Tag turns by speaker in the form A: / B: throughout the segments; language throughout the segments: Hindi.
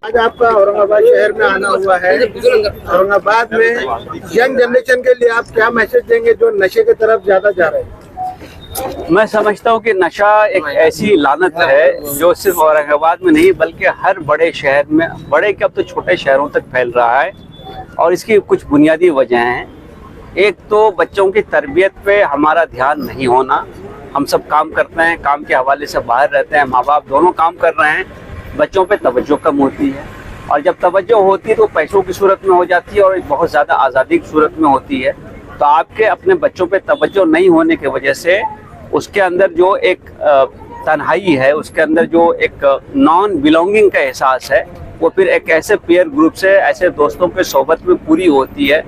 A: आज आपका औरंगाबाद शहर में आना हुआ है। औरंगाबाद में यंग जनरेशन के लिए आप क्या मैसेज देंगे जो नशे की तरफ ज्यादा जा रहे हैं?
B: मैं समझता हूँ कि नशा एक ऐसी लानत है जो सिर्फ औरंगाबाद में नहीं बल्कि हर बड़े शहर में, बड़े क्या अब तो छोटे शहरों तक फैल रहा है। और इसकी कुछ बुनियादी वजह हैं। एक तो बच्चों की तरबियत पे हमारा ध्यान नहीं होना। हम सब काम करते हैं, काम के हवाले से बाहर रहते हैं, माँ बाप दोनों काम कर रहे हैं, बच्चों पे तवज्जो कम होती है। और जब तवज्जो होती है तो पैसों की सूरत में हो जाती है और एक बहुत ज़्यादा आज़ादी की सूरत में होती है। तो आपके अपने बच्चों पे तवज्जो नहीं होने की वजह से उसके अंदर जो एक तन्हाई है, उसके अंदर जो एक नॉन बिलोंगिंग का एहसास है, वो फिर एक ऐसे पीयर ग्रुप से, ऐसे दोस्तों के सोबत में पूरी होती है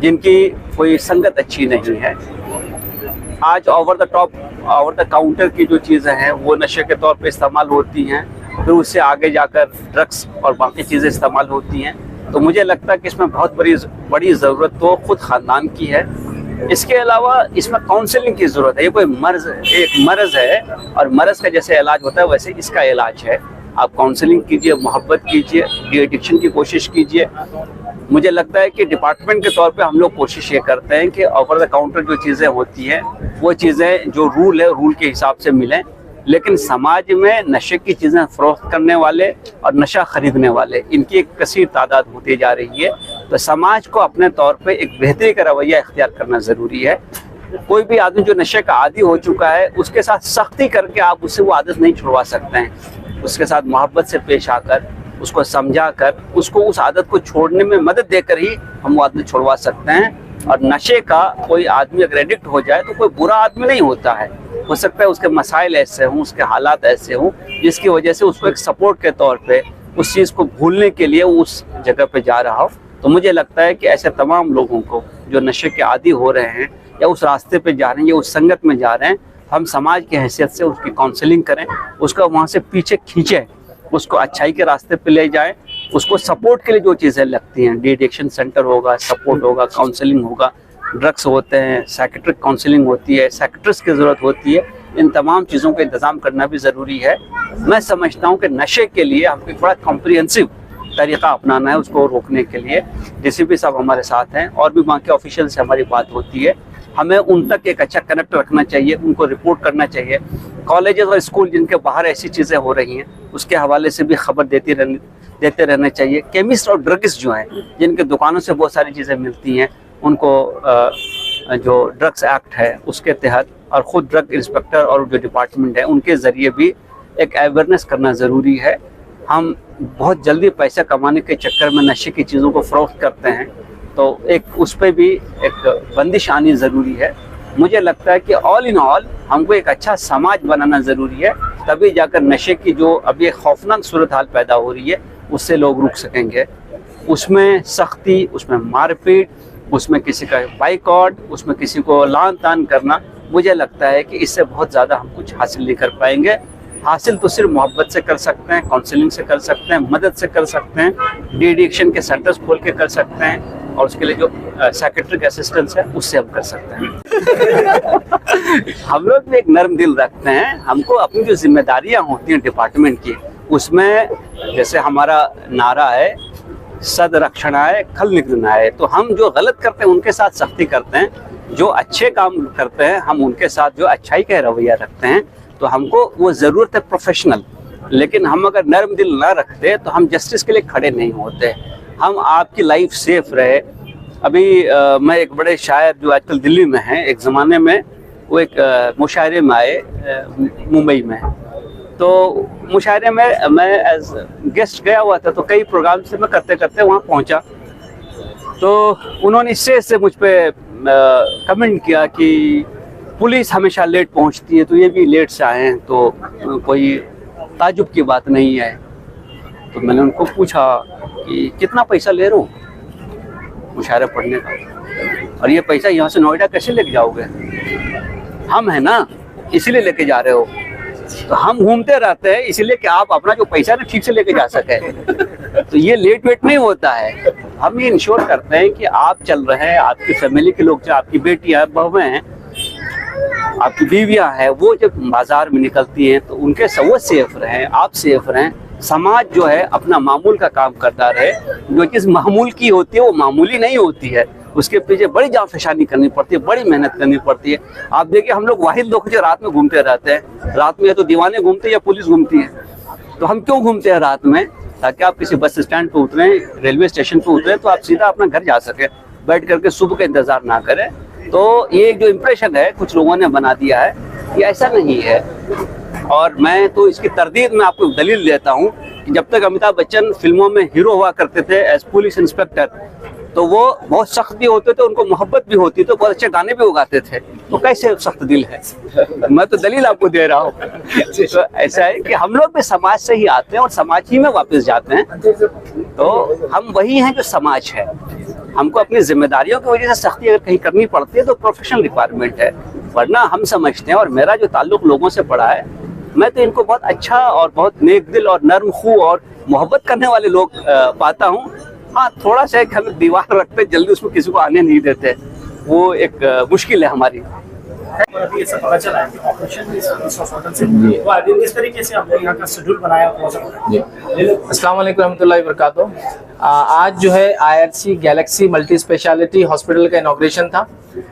B: जिनकी कोई संगत अच्छी नहीं है। आज over the top, over the counter की जो चीज़ें हैं वो नशे के तौर पे इस्तेमाल होती हैं, फिर उससे आगे जाकर ड्रग्स और बाकी चीज़ें इस्तेमाल होती हैं। तो मुझे लगता है कि इसमें बहुत बड़ी ज़रूरत तो खुद ख़ानदान की है। इसके अलावा इसमें काउंसलिंग की ज़रूरत है। ये कोई एक मर्ज़ है और मर्ज़ का जैसे इलाज होता है वैसे इसका इलाज है। आप काउंसलिंग कीजिए, मोहब्बत कीजिए, डी एडिक्शन की कोशिश कीजिए। मुझे लगता है कि डिपार्टमेंट के तौर पे हम लोग कोशिश ये करते हैं कि ओवर द काउंटर जो चीज़ें होती हैं वो चीज़ें जो रूल है रूल के हिसाब से मिलें। लेकिन समाज में नशे की चीज़ें फ़रोख्त करने वाले और नशा ख़रीदने वाले, इनकी एक कसीर तादाद होती जा रही है। तो समाज को अपने तौर पे एक बेहतरी का रवैया इख्तियार करना ज़रूरी है। कोई भी आदमी जो नशे का आदी हो चुका है उसके साथ सख्ती करके आप उससे वो आदत नहीं छुड़वा सकते हैं। उसके साथ मोहब्बत से पेश आकर, उसको समझा कर, उसको उस आदत को छोड़ने में मदद देकर ही हम वो आदत छुड़वा सकते हैं। और नशे का कोई आदमी अगर एडिक्ट हो जाए तो कोई बुरा आदमी नहीं होता है। हो सकता है उसके मसाइल ऐसे हों, उसके हालात ऐसे हों जिसकी वजह से उसको एक सपोर्ट के तौर पे उस चीज़ को भूलने के लिए उस जगह पे जा रहा हो। तो मुझे लगता है कि ऐसे तमाम लोगों को जो नशे के आदी हो रहे हैं या उस रास्ते पे जा रहे हैं या उस संगत में जा रहे हैं, हम समाज की हैसियत से उसकी काउंसलिंग करें, उसका वहाँ से पीछे खींचें, उसको अच्छाई के रास्ते पे ले जाएं। उसको सपोर्ट के लिए जो चीज़ें लगती हैं, डी एडिक्शन सेंटर होगा, सपोर्ट होगा, काउंसलिंग होगा, ड्रग्स होते हैं, साइकेट्रिक काउंसलिंग होती है, साइकेट्रिस्ट की ज़रूरत होती है। इन तमाम चीज़ों का इंतज़ाम करना भी ज़रूरी है। मैं समझता हूँ कि नशे के लिए हमको एक बड़ा कॉम्प्रिहेंसिव तरीक़ा अपनाना है उसको रोकने के लिए। DCP साहब हमारे साथ हैं और भी वहाँ के ऑफिशियल से हमारी बात होती है। हमें उन तक एक अच्छा कनेक्ट रखना चाहिए, उनको रिपोर्ट करना चाहिए। कॉलेजेस और स्कूल जिनके बाहर ऐसी चीज़ें हो रही हैं उसके हवाले से भी खबर देते रहना चाहिए। केमिस्ट और ड्रगिस्ट जो हैं जिनके दुकानों से बहुत सारी चीज़ें मिलती हैं, उनको जो ड्रग्स एक्ट है उसके तहत और ख़ुद ड्रग इंस्पेक्टर और जो डिपार्टमेंट है उनके ज़रिए भी एक अवेयरनेस करना ज़रूरी है। हम बहुत जल्दी पैसा कमाने के चक्कर में नशे की चीज़ों को फ़रोख्त करते हैं, तो एक उस पर भी एक बंदिश आनी ज़रूरी है। मुझे लगता है कि ऑल इन ऑल हमको एक अच्छा समाज बनाना ज़रूरी है, तभी जाकर नशे की जो अभी एक खौफनाक सूरत हाल पैदा हो रही है उससे लोग रुक सकेंगे। उसमें सख्ती, उसमें मारपीट, उसमें किसी का बाइकआउट, उसमें किसी को लान तान करना, मुझे लगता है कि इससे बहुत ज़्यादा हम कुछ हासिल नहीं कर पाएंगे। हासिल तो सिर्फ मोहब्बत से कर सकते हैं, काउंसलिंग से कर सकते हैं, मदद से कर सकते हैं, डी एडिक्शन के सेंटर्स खोल के कर सकते हैं और उसके लिए जो साइकेट्रिक असिस्टेंस है उससे हम कर सकते हैं। हम लोग भी एक नर्म दिल रखते हैं। हमको अपनी जो जिम्मेदारियां होती हैं डिपार्टमेंट की, उसमें जैसे हमारा नारा है सद रक्षणाय खल निग्रहणाय, तो हम जो गलत करते हैं उनके साथ सख्ती करते हैं, जो अच्छे काम करते हैं हम उनके साथ जो अच्छाई का रवैया रखते हैं। तो हमको वो ज़रूरत है प्रोफेशनल, लेकिन हम अगर नर्म दिल ना रखते तो हम जस्टिस के लिए खड़े नहीं होते। हम आपकी लाइफ सेफ रहे। अभी मैं एक बड़े शायर जो आजकल दिल्ली में हैं, एक ज़माने में वो एक मुशायरे में आए मुंबई में, तो मुशायरे में मैं एज गेस्ट गया हुआ था, तो कई प्रोग्राम से मैं करते करते वहाँ पहुँचा। तो उन्होंने इससे मुझ पर कमेंट किया कि पुलिस हमेशा लेट पहुंचती है, तो ये भी लेट से आए हैं, तो कोई ताजुब की बात नहीं है। तो मैंने उनको पूछा कि कितना पैसा ले रहे हो मुशायरा पढ़ने का, और ये पैसा यहाँ से नोएडा कैसे लेके जाओगे? हम है ना, इसीलिए लेके जा रहे हो। तो हम घूमते रहते हैं इसलिए कि आप अपना जो पैसा ना ठीक से लेके जा सके। तो ये लेट वेट नहीं होता है। हम ये इंश्योर करते हैं कि आप चल रहे हैं, आपकी फैमिली के लोग, आपकी बेटियाँ बहुएं हैं, आपकी बीवियां हैं, वो जब बाजार में निकलती हैं तो उनके सब वो सेफ रहें, आप सेफ रहें, समाज जो है अपना मामूल का काम करता रहे। जो चीज़ मामूल की होती है वो मामूली नहीं होती है, उसके पीछे बड़ी जाफिशानी करनी पड़ती है, बड़ी मेहनत करनी पड़ती है। आप देखिए हम लोग वाहिद लोग जो रात में घूमते रहते हैं, रात में या तो दीवाने घूमते हैं या पुलिस घूमती है। तो हम क्यों घूमते हैं रात में? ताकि आप किसी बस स्टैंड पे उतरें, रेलवे स्टेशन पे उतरें तो आप सीधा अपना घर जा सके, बैठ करके सुबह का इंतजार ना करें। तो ये जो इम्प्रेशन है कुछ लोगों ने बना दिया है, ये ऐसा नहीं है। और मैं तो इसकी तरदीद में आपको दलील देता हूँ कि जब तक अमिताभ बच्चन फिल्मों में हीरो हुआ करते थे एज पुलिस इंस्पेक्टर, तो वो बहुत सख्त भी होते थे, उनको मोहब्बत भी होती, तो बहुत अच्छे गाने भी उगाते थे। तो कैसे सख्त दिल है? मैं तो दलील आपको दे रहा हूँ। तो ऐसा है कि हम लोग भी समाज से ही आते हैं और समाज ही में वापस जाते हैं। तो हम वही हैं जो समाज है। हमको अपनी जिम्मेदारियों की वजह से सख्ती अगर कहीं करनी पड़ती है तो प्रोफेशनल रिक्वायरमेंट है, वरना हम समझते हैं। और मेरा जो ताल्लुक लोगों से पड़ा है, मैं तो इनको बहुत अच्छा और बहुत नेक दिल और नर्म खू और मोहब्बत करने वाले लोग पाता हूँ। हाँ, थोड़ा सा एक हम दीवार रखते, जल्दी उसमें किसी को आने नहीं देते, वो एक मुश्किल है हमारी।
C: और अभी ऐसा पता चला है कि ऑपरेशन इस हॉस्पिटल से तो आगे किस तरीके से आपने यहाँ का शेड्यूल बनाया हुआ है?
D: अस्सलाम वालेकुम रहमतुल्लाहि व बरकातुहू। आज जो है IRC Galaxy multi speciality hospital का इनॉग्रेशन था।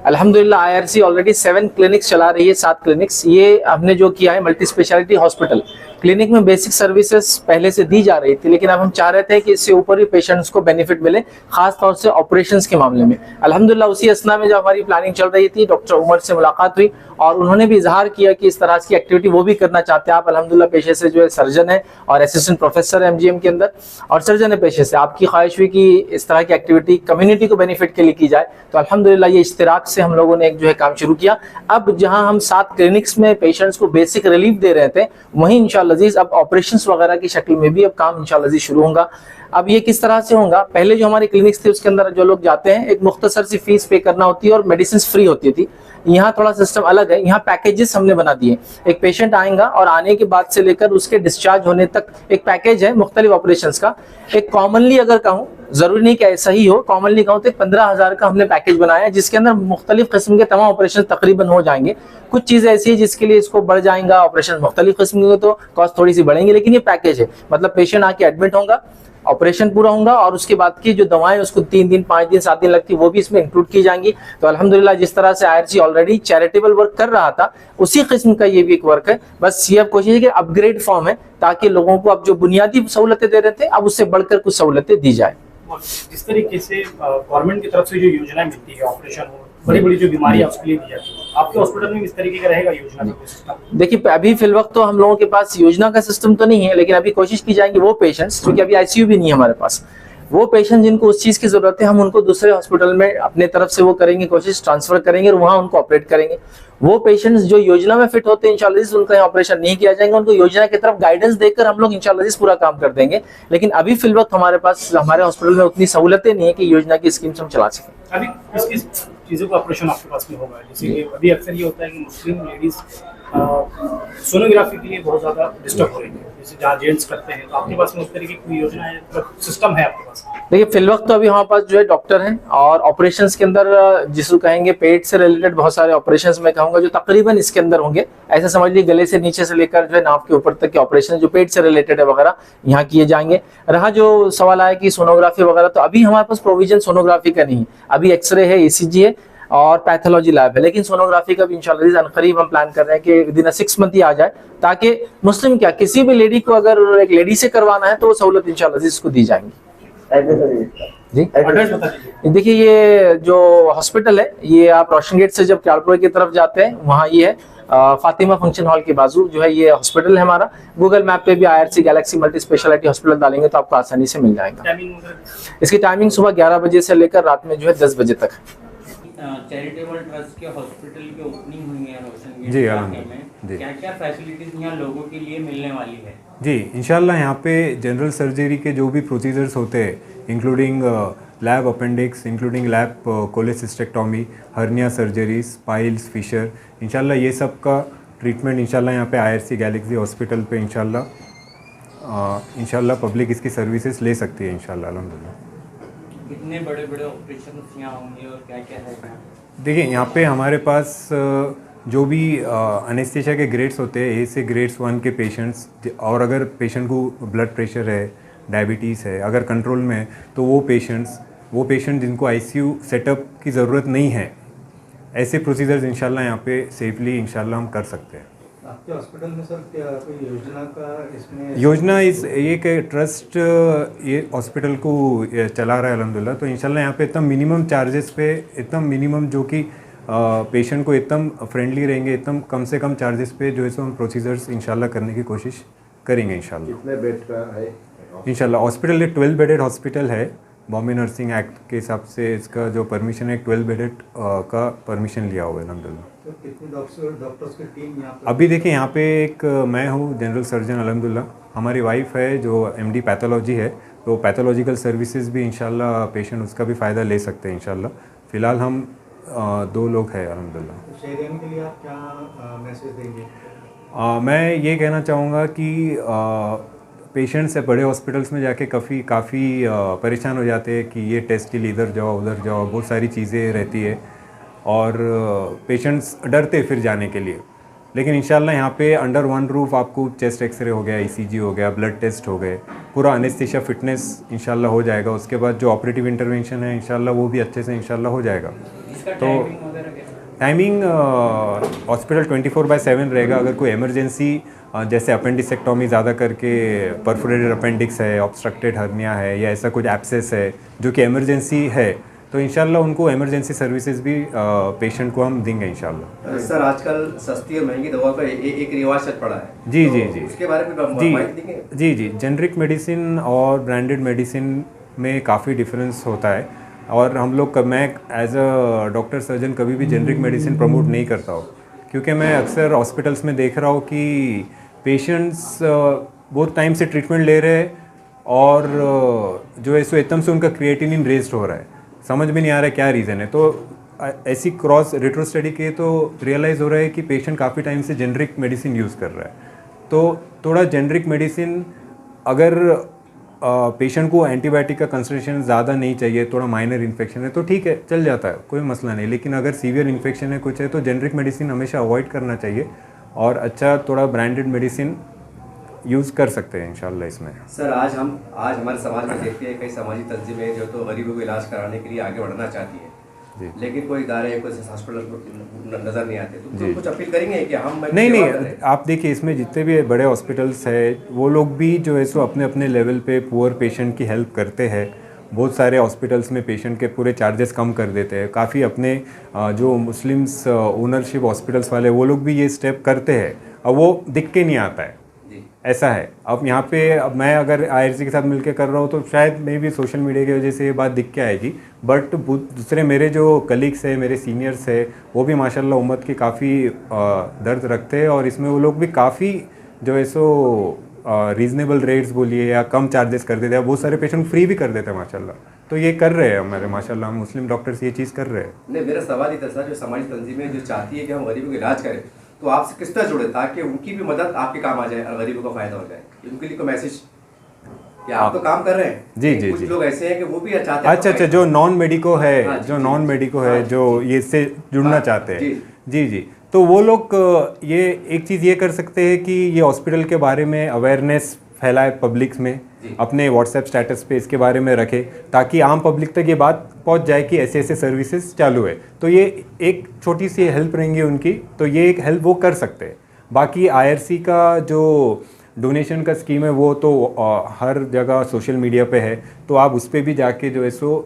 D: अल्हम्दुलिल्लाह आईआरसी ऑलरेडी 7 क्लिनिक्स चला रही है, 7 क्लिनिक्स। ये हमने जो किया है मल्टी स्पेशलिटी हॉस्पिटल, क्लिनिक में बेसिक सर्विसेज पहले से दी जा रही थी, लेकिन अब हम चाह रहे थे कि इससे ऊपर भी पेशेंट्स को बेनिफिट मिले, खास तौर से ऑपरेशंस के मामले में। अल्हम्दुलिल्लाह उसी असना में जब हमारी प्लानिंग चल रही थी, डॉक्टर उमर से मुलाकात हुई और उन्होंने भी इजहार किया कि इस तरह की एक्टिविटी वो भी करना चाहते हैं। आप अल्हम्दुलिल्लाह पेशे से जो है सर्जन है और असिस्टेंट प्रोफेसर है एमजीएम के अंदर, और सर्जन है पेशे से। आपकी ख्वाहिश हुई कि इस तरह की एक्टिविटी कम्युनिटी को बेनिफिट के लिए की जाए, तो अल्हम्दुलिल्लाह ये इश्तिराक से हम लोगों ने एक जो है काम शुरू किया। अब जहां हम 7 क्लिनिक्स में पेशेंट्स को बेसिक रिलीफ दे रहे थे, वहीं इंशाअल्लाह अज़ीज़ अब ऑपरेशंस वगैरह की शक्ल में भी अब काम इंशाअल्लाह अज़ीज़ शुरू होगा। अब ये किस तरह से होगा? पहले जो हमारी क्लिनिक्स थी उसके अंदर जो लोग जाते हैं एक मुख्तसर सी फीस पे करना होती है और मेडिसिन फ्री होती थी। यहाँ थोड़ा सिस्टम अलग है, यहाँ पैकेजेस हमने बना दिए। एक पेशेंट आएगा और आने के बाद से लेकर उसके डिस्चार्ज होने तक एक पैकेज है मुख्तलिफ ऑपरेशंस का। एक कॉमनली अगर कहूँ, जरूरी नहीं कि ऐसा ही हो, कॉमनली कहूँ तो 15,000 का हमने पैकेज बनाया है, जिसके अंदर मुख्तलिफ किस्म के तमाम ऑपरेशन तकरीबन हो जाएंगे। कुछ चीजें ऐसी है जिसके लिए इसको बढ़ जाएगा, ऑपरेशन मुख्तलिफ किस्म के तो कॉस्ट थोड़ी सी बढ़ेंगी, लेकिन ये पैकेज है। मतलब पेशेंट आके एडमिट होगा, ऑपरेशन पूरा होगा और उसके बाद की जो दवाएं उसको 3 दिन 5 दिन 7 दिन लगती है वो भी इसमें इंक्लूड की जाएंगी। तो अल्हम्दुलिल्लाह जिस तरह से आईआरसी ऑलरेडी चैरिटेबल वर्क कर रहा था, उसी किस्म का ये भी एक वर्क है। बस ये अब कोशिश है कि अपग्रेड फॉर्म है, ताकि लोगों को अब जो बुनियादी सहूलतें दे रहे थे अब उससे बढ़कर कुछ सहूलतें दी जाए।
C: जिस तरीके से गवर्नमेंट की तरफ से जो योजनाएं मिलती है, ऑपरेशन बड़ी बड़ी जो बीमारियां उसके लिए दी जाती है, आपके हॉस्पिटल में इस तरीके का रहेगा योजना का सिस्टम?
D: देखिए अभी फिल वक्त तो हम लोगों के पास योजना का सिस्टम तो नहीं है, लेकिन अभी कोशिश की जाएगी वो पेशेंट्स, क्योंकि अभी आईसीयू भी नहीं है हमारे पास, वो पेशेंट जिनको उस चीज की जरूरत है हम उनको दूसरे हॉस्पिटल में अपने तरफ से वो करेंगे, कोशिश ट्रांसफर करेंगे और वहां उनको ऑपरेट करेंगे। वो पेशेंट्स जो योजना में फिट होते हैं इंशाल्लाह उनका ऑपरेशन नहीं किया जाएगा, उनको योजना की तरफ गाइडेंस देकर हम लोग इंशाल्लाह पूरा काम कर देंगे। लेकिन अभी फिल वक्त हमारे पास हमारे हॉस्पिटल में उतनी सहूलतें नहीं है कि योजना की स्कीम्स हम चला सकें।
C: अभी किस किस चीज़ों का ऑपरेशन आपके पास में होगा? जैसे कि अभी अक्सर ये होता है कि मुस्लिम लेडीज सोनोग्राफी के लिए बहुत ज़्यादा डिस्टर्ब हो रही है, जैसे जहाँ जेंट्स करते हैं, तो आपके पास में उस तरीके की कोई योजना है, मतलब सिस्टम है आपके पास?
D: देखिए फिल वक्त तो अभी हमारे पास जो है डॉक्टर हैं और ऑपरेशंस के अंदर जिसको कहेंगे पेट से रिलेटेड बहुत सारे ऑपरेशंस में कहूँगा जो तकरीबन इसके अंदर होंगे। ऐसा समझ लीजिए गले से नीचे से लेकर जो है नाक के ऊपर तक के ऑपरेशन जो पेट से रिलेटेड है वगैरह यहाँ किए जाएंगे। रहा जो सवाल आया कि सोनोग्राफी वगैरह, तो अभी हमारे पास प्रोविजन सोनोग्राफी का नहीं है। अभी एक्सरे है, ईसीजी है और पैथोलॉजी लैब है, लेकिन सोनोग्राफी का भी इंशाल्लाह अनकरीब हम प्लान कर रहे हैं कि विदिन 6 मंथ ही आ जाए, ताकि मुस्लिम क्या किसी भी लेडी को अगर एक लेडी से करवाना है तो वो सहूलत इंशाल्लाह इसको दी जाएंगी। जी
C: एड्रेस बता दीजिए।
D: देखिए ये जो हॉस्पिटल है ये आप रोशन गेट से जब क्यालपुर की तरफ जाते हैं वहाँ ये है फातिमा फंक्शन हॉल के बाजू जो है ये हॉस्पिटल है हमारा। गूगल मैप पे भी IRC Galaxy multi speciality hospital डालेंगे तो आपको आसानी से मिल जाएगा।
C: टाइमिंग वगैरह?
D: इसकी टाइमिंग सुबह 11 बजे से लेकर रात में जो है 10 बजे तक।
E: चैरिटेबल ट्रस्ट के हॉस्पिटल की ओपनिंग हुई है रोशन गेट
F: जी,
E: इलाके में,
F: जी।
E: क्या क्या फैसिलिटीज यहाँ लोगों के लिए मिलने वाली है?
F: जी इंशाल्लाह यहाँ पे जनरल सर्जरी के जो भी प्रोसीजर्स होते हैं including lap appendix, including lap cholecystectomy, hernia surgeries, piles, fissure, इंशाल्लाह ये सब का ट्रीटमेंट इंशाल्लाह यहाँ पे आईआरसी गैलेक्सी हॉस्पिटल पे इंशाल्लाह पब्लिक इसकी सर्विसेज ले सकती है इंशाल्लाह अल्हम्दुलिल्लाह।
E: कितने बड़े बड़े ऑपरेशन यहाँ होंगे और क्या क्या है?
F: देखिए यहाँ पे हमारे पास जो भी अनेस्थीसिया के ग्रेड्स होते हैं, ए से ग्रेड्स 1 के पेशेंट्स, और अगर पेशेंट को ब्लड प्रेशर है, डायबिटीज़ है, अगर कंट्रोल में है, तो वो पेशेंट जिनको आईसीयू सेटअप की ज़रूरत नहीं है, ऐसे प्रोसीजर्स इंशाल्लाह यहाँ पे सेफली इंशाल्लाह हम कर सकते हैं।
G: आपके हॉस्पिटल में सर क्या कोई योजना का इसमें
F: योजना इस एक ट्रस्ट ये हॉस्पिटल को चला रहा है अल्हम्दुलिल्लाह, तो इंशाल्लाह यहाँ पे एकदम मिनिमम चार्जेस पे, एकदम मिनिमम जो कि पेशेंट को एकदम फ्रेंडली रहेंगे, एकदम कम से कम चार्जेस पे जो है सो हम प्रोसीजर्स इंशाल्लाह करने की कोशिश करेंगे इंशाल्लाह।
A: कितने बेड का है?
F: इंशाल्लाह हॉस्पिटल एक 12 बेडेड हॉस्पिटल है। बॉम्बे नर्सिंग एक्ट के हिसाब से इसका जो परमिशन है 12 बेडेड का परमिशन लिया हुआ है अल्हम्दुलिल्लाह।
G: तो कितनी डॉक्टर्स की टीम यहाँ पर?
F: अभी देखिए यहाँ पे एक मैं हूँ जनरल सर्जन अल्हम्दुलिल्लाह, हमारी वाइफ है जो एमडी पैथोलॉजी है, तो पैथोलॉजिकल सर्विसेज भी इंशाल्लाह पेशेंट उसका भी फ़ायदा ले सकते हैं इंशाल्लाह। फ़िलहाल हम 2 लोग हैं अल्हम्दुलिल्लाह।
G: तो शहरियों के लिए आप क्या मैसेज देंगे?
F: मैं ये कहना चाहूँगा कि पेशेंट्स से बड़े हॉस्पिटल्स में जाके काफ़ी परेशान हो जाते हैं कि ये टेस्ट के लिए इधर जाओ उधर जाओ, बहुत सारी चीज़ें रहती है और पेशेंट्स डरते फिर जाने के लिए। लेकिन इंशाल्लाह यहाँ पे अंडर वन रूफ आपको चेस्ट एक्सरे हो गया, ईसीजी हो गया, ब्लड टेस्ट हो गए, पूरा अनेस्थीसिया फिटनेस इंशाल्लाह हो जाएगा। उसके बाद जो ऑपरेटिव इंटरवेंशन है इंशाल्लाह वो भी अच्छे से इंशाल्लाह हो जाएगा। तो टाइमिंग हॉस्पिटल 24/7 रहेगा। अगर कोई इमरजेंसी जैसे अपेंडिसेक्टोमी ज़्यादा करके परफोरेटेड अपेंडिक्स है, ऑब्स्ट्रक्टेड हर्निया है या ऐसा कुछ एब्सेस है जो कि इमरजेंसी है, तो इंशाल्लाह उनको इमरजेंसी सर्विसेज भी पेशेंट को हम देंगे इंशाल्लाह।
H: सर आजकल सस्ती और महंगी दवा का एक रिवाज चल पड़ा है।
F: जी
H: उसके बारे में माहिती देंगे?
F: जी जेनरिक मेडिसिन और ब्रांडेड मेडिसिन में काफ़ी डिफरेंस होता है और हम लोग मैं एज अ डॉक्टर सर्जन कभी भी जेनरिक मेडिसिन प्रमोट नहीं करता हूँ, क्योंकि मैं अक्सर हॉस्पिटल्स में देख रहा हूँ कि पेशेंट्स बहुत टाइम से ट्रीटमेंट ले रहे हैं और जो है सो एकदम से उनका क्रिएटिनिन रेज्ड हो रहा है, समझ में नहीं आ रहा है क्या रीज़न है। तो ऐसी क्रॉस रेट्रो स्टडी के तो रियलाइज़ हो रहा है कि पेशेंट काफ़ी टाइम से जेनरिक मेडिसिन यूज़ कर रहा है। तो थोड़ा जेनरिक मेडिसिन अगर पेशेंट को एंटीबायोटिक का कंसंट्रेशन ज़्यादा नहीं चाहिए, थोड़ा माइनर इन्फेक्शन है तो ठीक है, चल जाता है, कोई मसला नहीं। लेकिन अगर सीवियर इन्फेक्शन है कुछ है तो जेनरिक मेडिसिन हमेशा अवॉइड करना चाहिए और अच्छा थोड़ा ब्रांडेड मेडिसिन यूज़ कर सकते हैं इंशाल्लाह इसमें।
H: सर आज हमारे समाज में देखते हैं कई सामाजिक तंजीमें जो तो गरीबों को इलाज कराने के लिए आगे बढ़ना चाहती है, लेकिन कोई इदारे कोई हॉस्पिटल नज़र नहीं आते, तो कुछ अपील करेंगे कि हम
F: नहीं आप देखिए इसमें जितने भी बड़े हॉस्पिटल्स है वो लोग भी जो है सो अपने अपने लेवल पे पुअर पेशेंट की हेल्प करते हैं। बहुत सारे हॉस्पिटल्स में पेशेंट के पूरे चार्जेस कम कर देते हैं। काफ़ी अपने जो मुस्लिम्स ओनरशिप हॉस्पिटल्स वाले वो लोग भी ये स्टेप करते हैं और वो दिख के नहीं आता है, ऐसा है। अब यहाँ पे अब मैं अगर आईआरसी के साथ मिलकर कर रहा हूँ तो शायद मे भी सोशल मीडिया की वजह से ये बात दिख के आएगी, बट दूसरे मेरे जो कलीग्स है, मेरे सीनियर्स है, वो भी माशाल्लाह उम्मत की काफ़ी दर्द रखते हैं और इसमें वो लोग भी काफ़ी जो है सो रीज़नेबल रेट्स बोलिए या कम चार्जेस कर देते हैं, बहुत सारे पेशेंट फ्री भी कर देते हैं माशाल्लाह। तो ये कर रहे हैं हमारे माशाल्लाह मुस्लिम डॉक्टर्स ये चीज़ कर रहे हैं।
H: नहीं, मेरा सवाल ये था सर, जो समाजी तंजीमें जो चाहती है कि हम गरीबों का इलाज करें तो आपसे किस तरह जुड़े ताकि उनकी भी मदद आपके काम आ जाए और गरीबों का फायदा हो जाए, उनके लिए कोई मैसेज या आप तो काम कर रहे हैं?
F: जी
H: कुछ लोग ऐसे हैं कि वो भी चाहते हैं।
F: अच्छा जो नॉन मेडिको है, जो नॉन मेडिको है, जो ये इससे जुड़ना चाहते हैं, जी तो वो लोग ये एक चीज़ ये कर सकते हैं कि ये हॉस्पिटल के बारे में अवेयरनेस फैलाए पब्लिक में, अपने व्हाट्सएप स्टेटस पे इसके बारे में रखे ताकि आम पब्लिक तक ये बात पहुंच जाए कि ऐसे ऐसे सर्विसेज चालू है। तो ये एक छोटी सी हेल्प रहेंगी उनकी, तो ये एक हेल्प वो कर सकते हैं। बाकी आईआरसी का जो डोनेशन का स्कीम है वो तो हर जगह सोशल मीडिया पे है, तो आप उस पर भी जाके जो है सो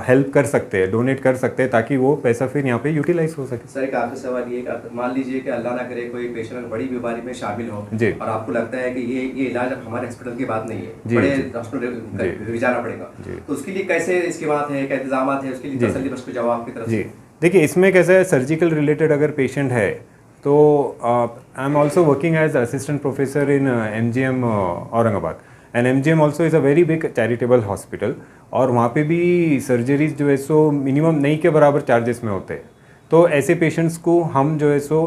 F: हेल्प कर सकते हैं, डोनेट कर सकते हैं ताकि वो पैसा फिर यहाँ पे यूटिलाइज हो सके।
H: सर एक आपसे सवाल ये, मान लीजिए कि अल्लाह ना करे कोई पेशेंट बड़ी बीमारी में शामिल हो और आपको लगता है कि ये इलाज हमारे हॉस्पिटल की बात नहीं है, बड़े हॉस्पिटल भी जाना पड़ेगा, तो उसके लिए कैसे इसकी बात है, क्या इंतजाम है, उसके लिए तसल्ली बख्श कोई जवाब की तरफ से?
F: देखिए इसमें कैसा है, सर्जिकल रिलेटेड अगर पेशेंट है तो I am also working as assistant professor in MGM Aurangabad, and MGM also is a very big charitable hospital और वहाँ पे भी सर्जरीज जो है सो मिनिमम नहीं के बराबर चार्जेस में होते हैं। तो ऐसे पेशेंट्स को हम जो है सो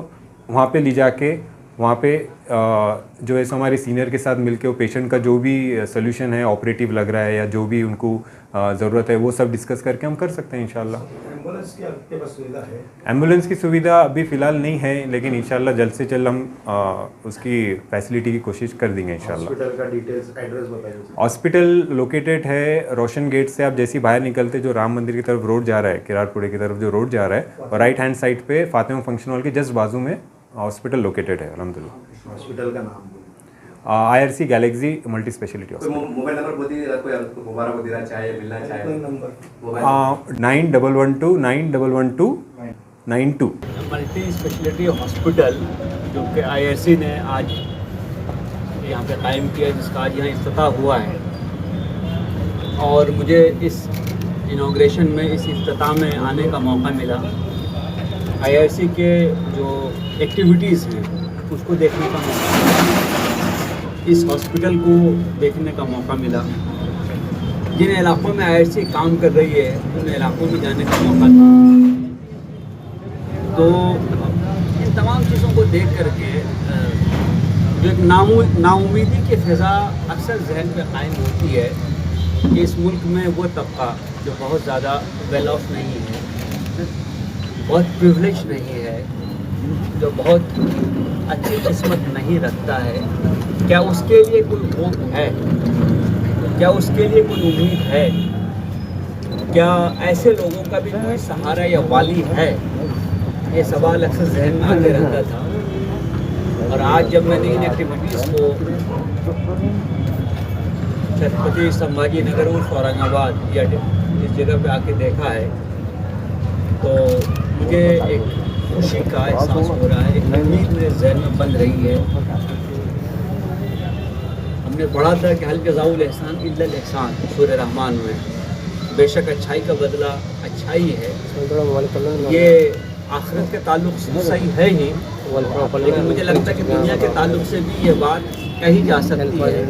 F: वहाँ पे ले जाके वहाँ पे जो है सो हमारे सीनियर के साथ मिलके वो पेशेंट का जो भी सोल्यूशन है, ऑपरेटिव लग रहा है या जो भी उनको ज़रूरत है वो सब डिस्कस करके हम कर सकते हैं इंशाल्लाह।
G: एम्बुलेंस एम्बुलेंस की आपके पास सुविधा है?
F: एम्बुलेंस की सुविधा अभी फ़िलहाल नहीं है, लेकिन इंशाल्लाह जल्द से जल्द हम उसकी फैसिलिटी की कोशिश कर देंगे इंशाल्लाह।
G: हॉस्पिटल का डिटेल्स, एड्रेस बताइए।
F: हॉस्पिटल लोकेटेड है रोशन गेट से। आप जैसे ही बाहर निकलते जो राम मंदिर की तरफ रोड जा रहा है, किरारपुरे की तरफ जो रोड जा रहा है, और राइट हैंड साइड पे फातिमा फंक्शन हॉल के जस्ट बाजू में हॉस्पिटल लोकेटेड है अल्हम्दुलिल्लाह।
G: हॉस्पिटल का नाम
F: IRC गैलेक्सी मल्टी स्पेशलिटी
H: कोई
F: हॉस्पिटल।
H: मोबाइल नंबर बोल दीजिए, कोई आपको मुबारक को देना चाहे, मिलना चाहे
G: कोई number?
H: Mobile
F: 9112911292।
B: Multi speciality hospital जो कि IRC ने आज यहाँ पे कायम किया, जिसका आज यहाँ इफ्तिताह हुआ है, और मुझे इस इनॉग्रेशन में, इस इफ्तिताह में आने का मौका मिला। IRC के जो एक्टिविटीज़ हैं उसको देखने का मौका मिला, इस हॉस्पिटल को देखने का मौका मिला। जिन इलाकों में IRC काम कर रही है उन इलाकों में जाने का मौका मिला। तो इन तमाम चीज़ों को देख करके जो एक नाउमीदी की फ़िज़ा अक्सर जहन में कायम होती है कि इस मुल्क में वो तबका जो बहुत ज़्यादा वेल ऑफ नहीं है, बहुत प्रिविलेज नहीं है, जो बहुत अच्छी किस्मत नहीं रखता है, क्या उसके लिए कोई होप है? क्या उसके लिए कोई उम्मीद है? क्या ऐसे लोगों का भी कोई सहारा या वाली है? ये सवाल अक्सर जहन में आते रहता था। और आज जब मैंने इन एक्टिविटीज़ को छत्रपति संभाजी नगर और औरंगाबाद या इस जगह पे आके देखा है, तो मुझे एक खुशी का एहसास हो रहा है, एक उम्मीद मेरे जहन में बन रही है। हमने पढ़ा था कि हल जज़ाउल एहसान इल्लल एहसान सूरह रहमान में, बेशक अच्छाई का बदला अच्छाई है। ये आखिरत के ताल्लुक से सही है ही, लेकिन मुझे लगता है कि दुनिया के ताल्लुक से भी ये बात कही जा सकती है।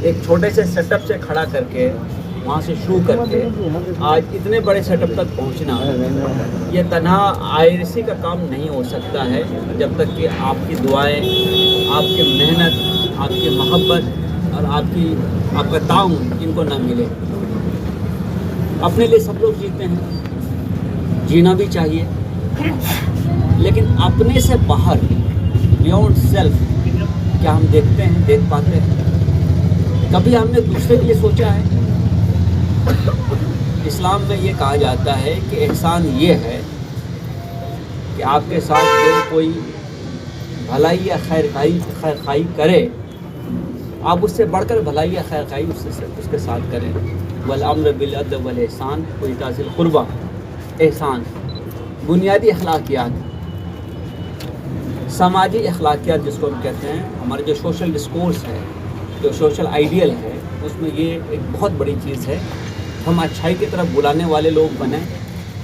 B: एक छोटे से सेटअप से खड़ा करके, वहाँ से शुरू करके आज इतने बड़े सेटअप तक पहुँचना, ये तन्हा IRC का काम नहीं हो सकता है जब तक कि आपकी दुआएं, आपकी मेहनत, आपकी मोहब्बत और आपका ताउन इनको ना मिले। अपने लिए सब लोग जीते हैं, जीना भी चाहिए, लेकिन अपने से बाहर, बियॉन्ड सेल्फ, क्या हम देखते हैं, देख पाते हैं? कभी हमने दूसरे के लिए सोचा है? इस्लाम में ये कहा जाता है कि एहसान ये है कि आपके साथ जो कोई भलाई या खैर खाई करे, आप उससे बढ़कर भलाई या खैर खाई उसके साथ करें। वल अम्र बिल अद्ल वल एहसान व इताज़िल क़ुरबा। एहसान बुनियादी अखलाकियात, समाजी अखलाकियात जिसको हम कहते हैं, हमारे जो सोशल डिस्कोर्स है, जो सोशल आइडियल है, उसमें ये एक बहुत बड़ी चीज़ है। हम अच्छाई की तरफ बुलाने वाले लोग बने,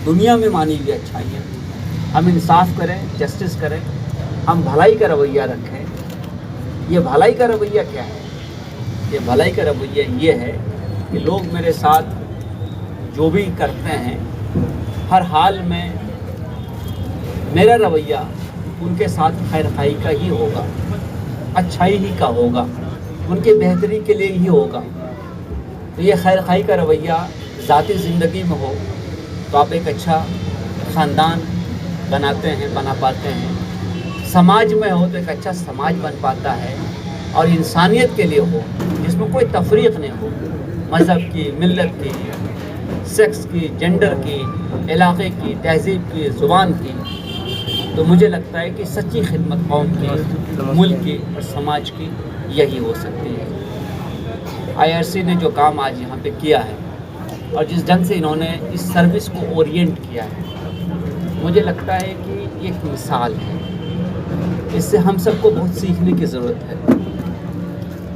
B: दुनिया में मानी हुई अच्छाइयाँ, हम इंसाफ करें, जस्टिस करें, हम भलाई का रवैया रखें। ये भलाई का रवैया क्या है? ये भलाई का रवैया ये है कि लोग मेरे साथ जो भी करते हैं, हर हाल में मेरा रवैया उनके साथ खैर खाई का ही होगा, अच्छाई ही का होगा, उनके बेहतरी के लिए ही होगा। तो ये खैर खाई का रवैया ज़ाती ज़िंदगी में हो तो आप एक अच्छा ख़ानदान बना पाते हैं। समाज में हो तो एक अच्छा समाज बन पाता है, और इंसानियत के लिए हो जिसमें कोई तफरीक़ नहीं हो, मज़हब की, मिल्लत की, सेक्स की, जेंडर की, इलाक़े की, तहज़ीब की, ज़ुबान की। तो मुझे लगता है कि सच्ची खिदमत कौम की, मुल्क की और समाज की यही हो सकती है। IRC ने जो काम आज यहाँ पे किया है और जिस ढंग से इन्होंने इस सर्विस को ओरिएंट किया है, मुझे लगता है कि ये एक मिसाल है। इससे हम सबको बहुत सीखने की ज़रूरत है।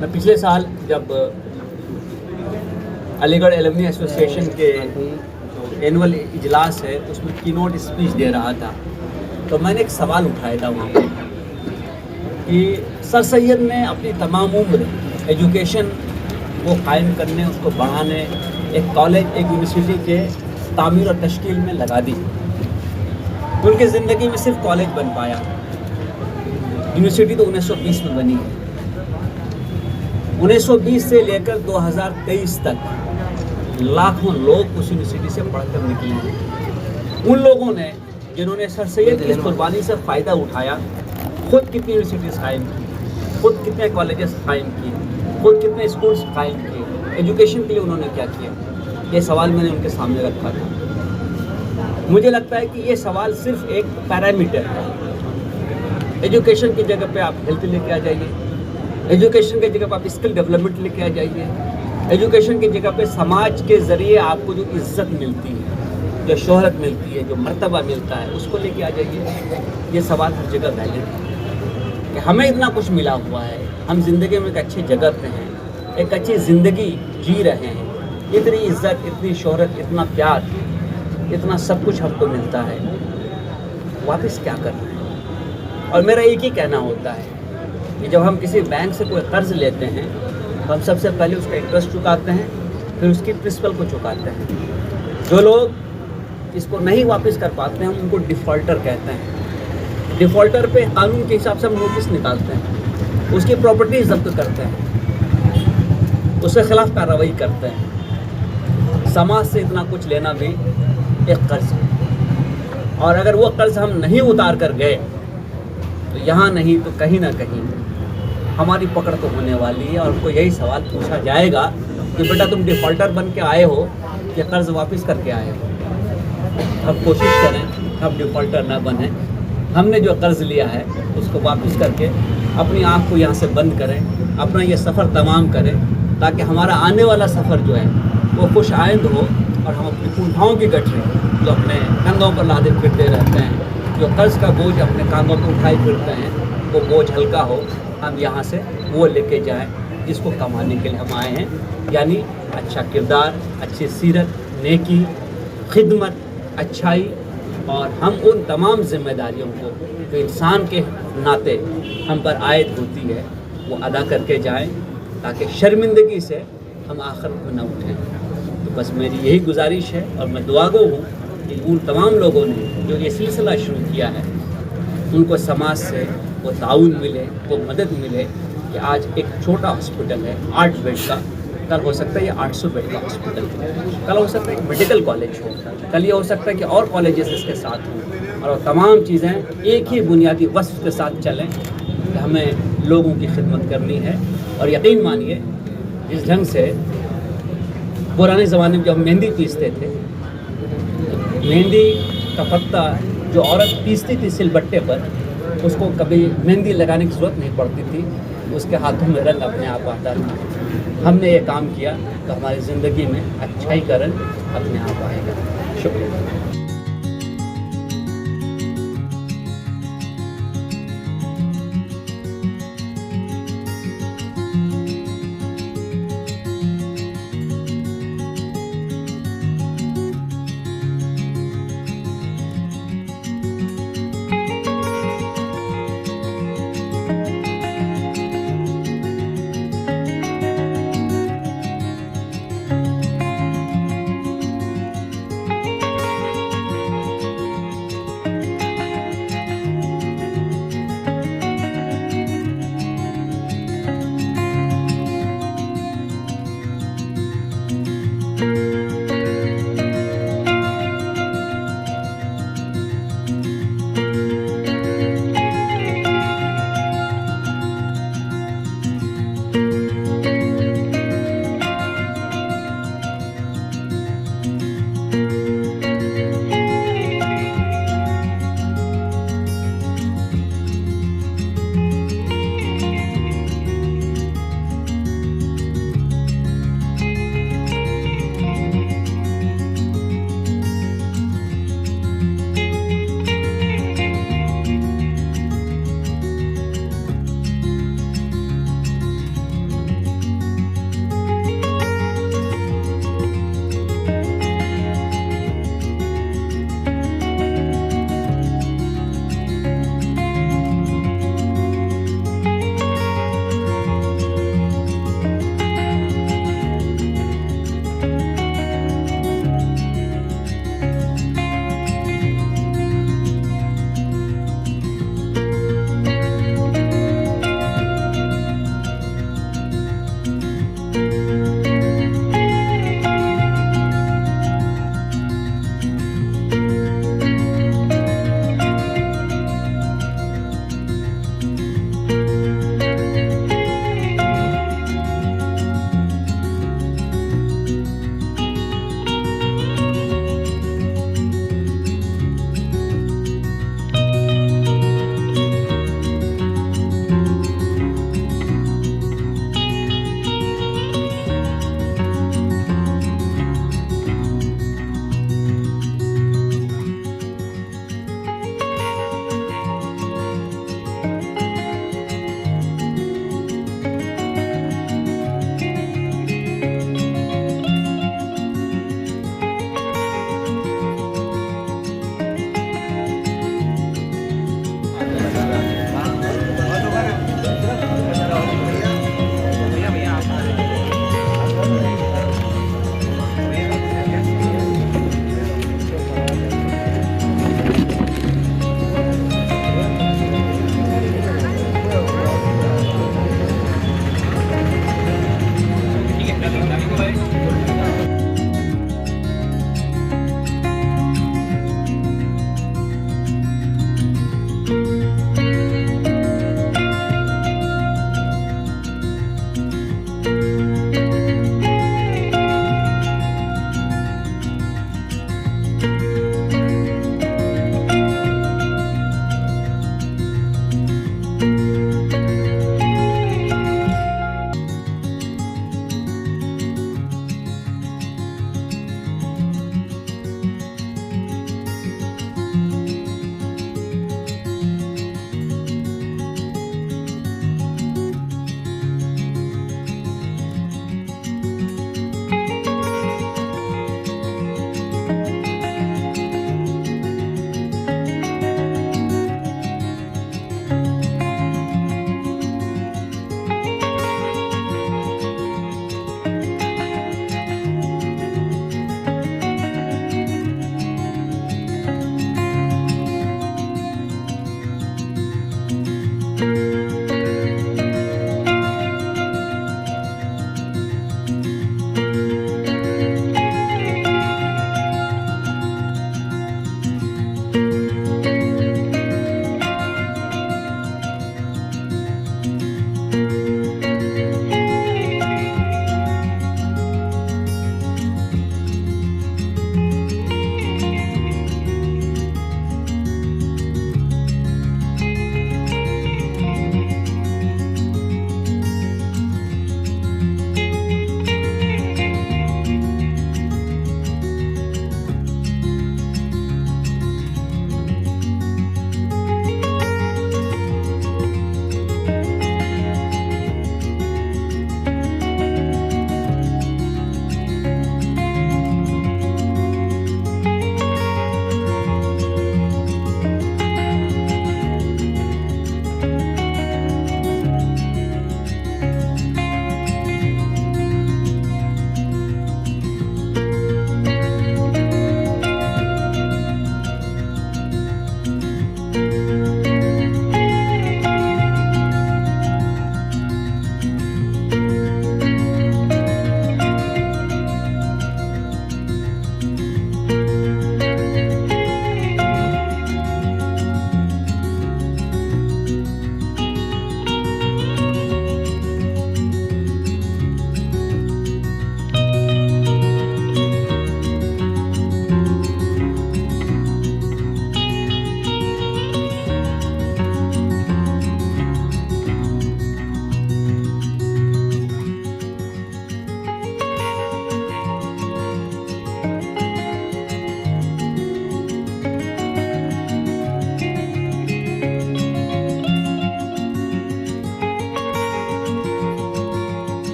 B: मैं पिछले साल जब अलीगढ़ एलुमनी एसोसिएशन के जो एनुअल इजलास है उसमें कीनोट स्पीच दे रहा था, तो मैंने एक सवाल उठाया था वहाँ पर कि सर सैयद ने अपनी तमाम उम्र एजुकेशन को कायम करने, उसको बढ़ाने, एक कॉलेज, एक यूनिवर्सिटी के तामीर और तश्कील में लगा दी। उनकी ज़िंदगी में सिर्फ कॉलेज बन पाया, यूनिवर्सिटी तो 1920 में बनी है। 1920 से लेकर 2023 तक लाखों लोग उस यूनिवर्सिटी से पढ़कर निकले हैं। उन लोगों ने जिन्होंने सर सैयद की इस कुर्बानी से फ़ायदा उठाया, खुद कितनी यूनिवर्सिटीज़ कायम की, खुद कितने कॉलेजेस कायम किए, खुद कितने स्कूल्स कायम किए, एजुकेशन के लिए उन्होंने क्या किया, ये सवाल मैंने उनके सामने रखा था। मुझे लगता है कि ये सवाल सिर्फ एक पैरामीटर है। एजुकेशन की जगह पे आप हेल्थ लेके आ जाइए, एजुकेशन की जगह पे आप स्किल डेवलपमेंट लेके आ जाइए, एजुकेशन की जगह पे समाज के ज़रिए आपको जो इज़्ज़त मिलती है, जो शोहरत मिलती है, जो मर्तबा मिलता है, उसको लेके आ जाइए। ये सवाल हर जगह वैलिड है कि हमें इतना कुछ मिला हुआ है, हम ज़िंदगी में एक अच्छी जगह पे हैं, एक अच्छी ज़िंदगी जी रहे हैं, इतनी इज़्ज़त, इतनी शोहरत, इतना प्यार, इतना सब कुछ हमको मिलता है, वापस क्या करना है। और मेरा एक ही कहना होता है कि जब हम किसी बैंक से कोई कर्ज़ लेते हैं तो हम सबसे पहले उसका इंटरेस्ट चुकाते हैं, फिर उसकी प्रिंसिपल को चुकाते हैं। जो लोग इसको नहीं वापस कर पाते हैं हम उनको डिफ़ॉल्टर कहते हैं। डिफ़ॉल्टर पे कानून के हिसाब से हम नोटिस निकालते हैं, उसकी प्रॉपर्टी जब्त करते हैं, उसके खिलाफ कार्रवाई करते हैं। समाज से इतना कुछ लेना भी एक कर्ज है, और अगर वो कर्ज हम नहीं उतार कर गए तो यहाँ नहीं तो कहीं ना कहीं हमारी पकड़ तो होने वाली है, और हमको यही सवाल पूछा जाएगा कि बेटा तुम डिफ़ॉल्टर बन के आए हो या कर्ज वापस करके आए हो। हम कोशिश करें हम डिफ़ॉल्टर ना बने, हमने जो कर्ज लिया है उसको वापस करके अपनी आँख को यहाँ से बंद करें, अपना ये सफ़र तमाम करें, ताकि हमारा आने वाला सफ़र जो है वो खुश आइंद हो, और हम अपनी कुंठाओं की गठरी जो अपने कंधों पर लादे फिरते रहते हैं, जो कर्ज का बोझ अपने कांधों पर उठाए फिरते हैं, वो बोझ हल्का हो, हम यहाँ से वो लेके जाएं जिसको कमाने के लिए हम आए हैं, यानी अच्छा किरदार, अच्छी सीरत, नेकी, खिदमत, अच्छाई, और हम उन तमाम जिम्मेदारियों को जो इंसान के नाते हम पर आयद होती है वो अदा करके जाएं, ताकि शर्मिंदगी से हम आखिरत में न उठें। तो बस मेरी यही गुजारिश है, और मैं दुआगो हूँ कि उन तमाम लोगों ने जो ये सिलसिला शुरू किया है उनको समाज से वो ताउन मिले, वो मदद मिले कि आज एक छोटा हॉस्पिटल है 8 बेड का, कल हो सकता है ये 800 बेड का हॉस्पिटल हो, कल हो सकता है एक मेडिकल कॉलेज हो, कल ये हो सकता है कि और कॉलेजेस इसके साथ हों, और तमाम चीज़ें एक ही बुनियादी वस्फ़ के साथ चलें कि हमें लोगों की खिदमत करनी है। और यकीन मानिए जिस ढंग से पुराने ज़माने में जब हम मेहंदी पीसते थे, मेहंदी का पत्ता जो औरत पीसती थी सिलबट्टे पर, उसको कभी मेहंदी लगाने की ज़रूरत नहीं पड़ती थी, उसके हाथों में रंग अपने आप आता था। हमने ये काम किया तो हमारी ज़िंदगी में अच्छाई का रंग अपने आप आएगा। शुक्रिया।